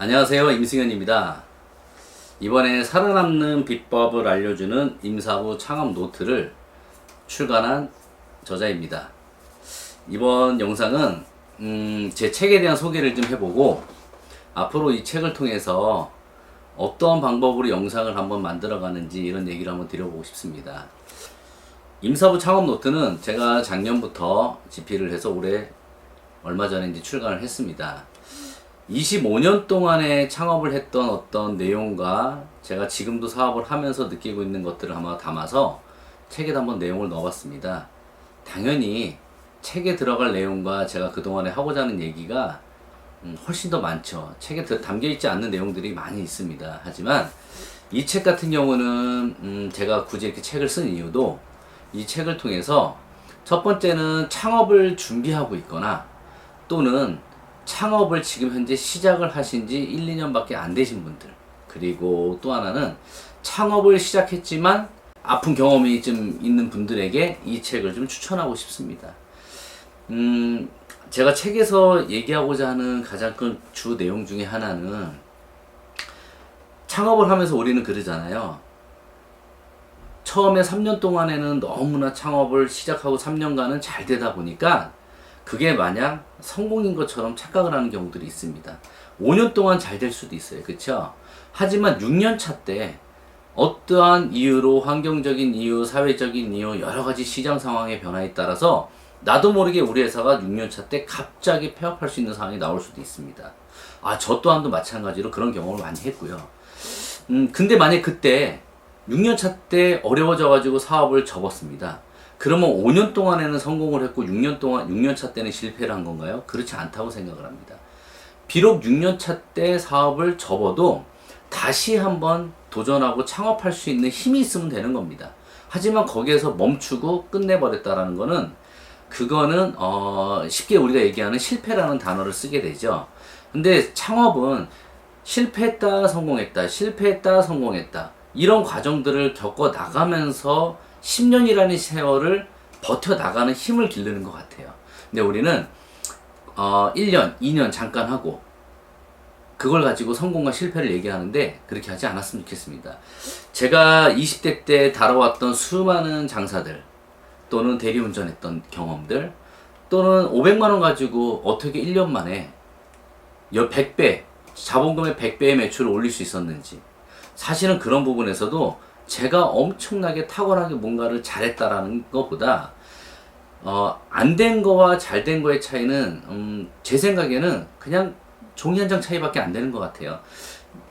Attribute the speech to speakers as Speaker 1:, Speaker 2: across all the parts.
Speaker 1: 안녕하세요, 임승현입니다. 이번에 살아남는 비법을 알려주는 임사부 창업 노트를 출간한 저자입니다. 이번 영상은 제 책에 대한 소개를 좀 해보고 앞으로 이 책을 통해서 어떤 방법으로 영상을 한번 만들어가는지 이런 얘기를 한번 드려보고 싶습니다. 임사부 창업 노트는 제가 작년부터 집필을 해서 올해 얼마 전에 이제 출간을 했습니다. 25년 동안에 창업을 했던 어떤 내용과 제가 지금도 사업을 하면서 느끼고 있는 것들을 아마 담아서 책에 한번 내용을 넣어봤습니다. 당연히 책에 들어갈 내용과 제가 그동안에 하고자 하는 얘기가 훨씬 더 많죠. 책에 담겨있지 않는 내용들이 많이 있습니다. 하지만 이 책 같은 경우는 제가 굳이 이렇게 책을 쓴 이유도 이 책을 통해서 첫 번째는 창업을 준비하고 있거나 또는 창업을 지금 현재 시작을 하신 지 1, 2년밖에 안 되신 분들, 그리고 또 하나는 창업을 시작했지만 아픈 경험이 좀 있는 분들에게 이 책을 좀 추천하고 싶습니다. 제가 책에서 얘기하고자 하는 가장 큰 주 내용 중에 하나는 창업을 하면서 우리는 그러잖아요. 처음에 3년 동안에는 너무나 창업을 시작하고 3년간은 잘 되다 보니까 그게 마냥 성공인 것처럼 착각을 하는 경우들이 있습니다. 5년 동안 잘 될 수도 있어요. 그쵸? 하지만 6년 차 때 어떠한 이유로 환경적인 이유, 사회적인 이유, 여러 가지 시장 상황의 변화에 따라서 나도 모르게 우리 회사가 6년 차 때 갑자기 폐업할 수 있는 상황이 나올 수도 있습니다. 저 또한도 마찬가지로 그런 경험을 많이 했고요. 근데 만약 그때 6년 차 때 어려워져가지고 사업을 접었습니다. 그러면 5년 동안에는 성공을 했고 6년 차 때는 실패를 한 건가요? 그렇지 않다고 생각을 합니다. 비록 6년 차 때 사업을 접어도 다시 한번 도전하고 창업할 수 있는 힘이 있으면 되는 겁니다. 하지만 거기에서 멈추고 끝내버렸다라는 거는 그거는 쉽게 우리가 얘기하는 실패라는 단어를 쓰게 되죠. 근데 창업은 실패했다 성공했다 실패했다 성공했다 이런 과정들을 겪어 나가면서 10년이라는 세월을 버텨나가는 힘을 기르는 것 같아요. 근데 우리는 1년, 2년 잠깐 하고 그걸 가지고 성공과 실패를 얘기하는데 그렇게 하지 않았으면 좋겠습니다. 제가 20대 때 다뤄왔던 수많은 장사들 또는 대리운전했던 경험들 또는 500만 원 가지고 어떻게 1년 만에 100배, 자본금의 100배의 매출을 올릴 수 있었는지, 사실은 그런 부분에서도 제가 엄청나게 탁월하게 뭔가를 잘했다라는 것보다 안 된 거와 잘 된 거의 차이는 제 생각에는 그냥 종이 한 장 차이밖에 안 되는 것 같아요.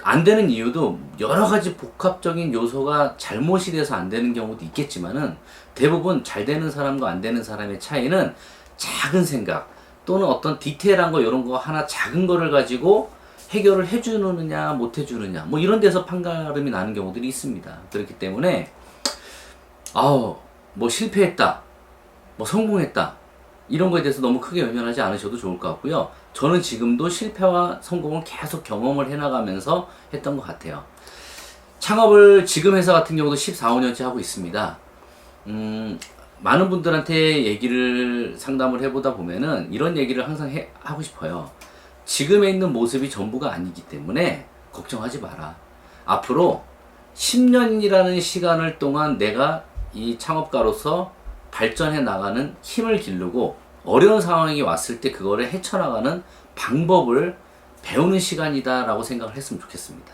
Speaker 1: 안 되는 이유도 여러 가지 복합적인 요소가 잘못이 돼서 안 되는 경우도 있겠지만은 대부분 잘 되는 사람과 안 되는 사람의 차이는 작은 생각 또는 어떤 디테일한 거 이런 거 하나 작은 거를 가지고 해결을 해주느냐 못 해주느냐 뭐 이런 데서 판가름이 나는 경우들이 있습니다. 그렇기 때문에 뭐 실패했다 뭐 성공했다 이런 거에 대해서 너무 크게 연연하지 않으셔도 좋을 것 같고요. 저는 지금도 실패와 성공을 계속 경험을 해나가면서 했던 것 같아요. 창업을 지금 회사 같은 경우도 14, 15년째 하고 있습니다. 많은 분들한테 얘기를 상담을 해보다 보면은 이런 얘기를 항상 하고 싶어요. 지금에 있는 모습이 전부가 아니기 때문에 걱정하지 마라. 앞으로 10년이라는 시간을 동안 내가 이 창업가로서 발전해 나가는 힘을 기르고 어려운 상황이 왔을 때 그거를 헤쳐나가는 방법을 배우는 시간이다 라고 생각을 했으면 좋겠습니다.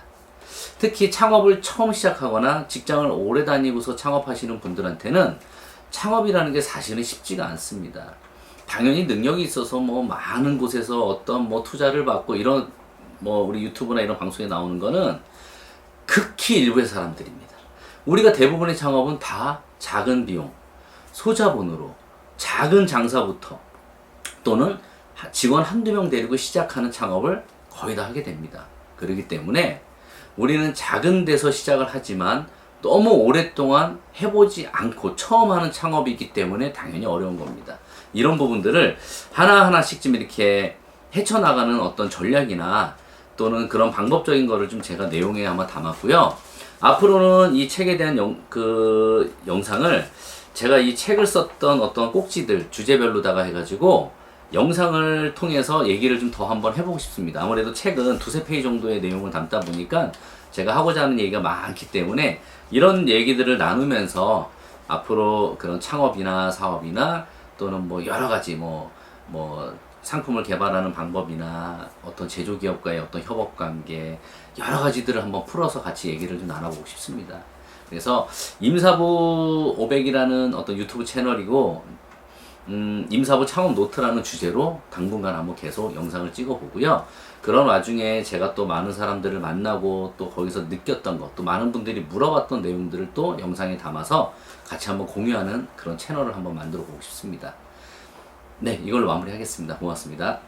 Speaker 1: 특히 창업을 처음 시작하거나 직장을 오래 다니고서 창업하시는 분들한테는 창업이라는 게 사실은 쉽지가 않습니다. 당연히 능력이 있어서 뭐 많은 곳에서 어떤 뭐 투자를 받고 이런 뭐 우리 유튜브나 이런 방송에 나오는 거는 극히 일부의 사람들입니다. 우리가 대부분의 창업은 다 작은 비용, 소자본으로 작은 장사부터 또는 직원 한두 명 데리고 시작하는 창업을 거의 다 하게 됩니다. 그렇기 때문에 우리는 작은 데서 시작을 하지만 너무 오랫동안 해보지 않고 처음 하는 창업이기 때문에 당연히 어려운 겁니다. 이런 부분들을 하나하나씩 좀 이렇게 헤쳐나가는 어떤 전략이나 또는 그런 방법적인 거를 좀 제가 내용에 아마 담았고요. 앞으로는 이 책에 대한 영상을 제가 이 책을 썼던 어떤 꼭지들 주제별로다가 해가지고 영상을 통해서 얘기를 좀 더 한번 해보고 싶습니다. 아무래도 책은 두세 페이지 정도의 내용을 담다 보니까 제가 하고자 하는 얘기가 많기 때문에 이런 얘기들을 나누면서 앞으로 그런 창업이나 사업이나 또는 뭐 여러 가지 뭐 상품을 개발하는 방법이나 어떤 제조기업과의 어떤 협업 관계 여러 가지들을 한번 풀어서 같이 얘기를 좀 나눠보고 싶습니다. 그래서 임사부 500이라는 어떤 유튜브 채널이고 임사부 창업 노트라는 주제로 당분간 한번 계속 영상을 찍어 보고요. 그런 와중에 제가 또 많은 사람들을 만나고 또 거기서 느꼈던 것, 또 많은 분들이 물어봤던 내용들을 또 영상에 담아서 같이 한번 공유하는 그런 채널을 한번 만들어 보고 싶습니다. 네, 이걸로 마무리하겠습니다. 고맙습니다.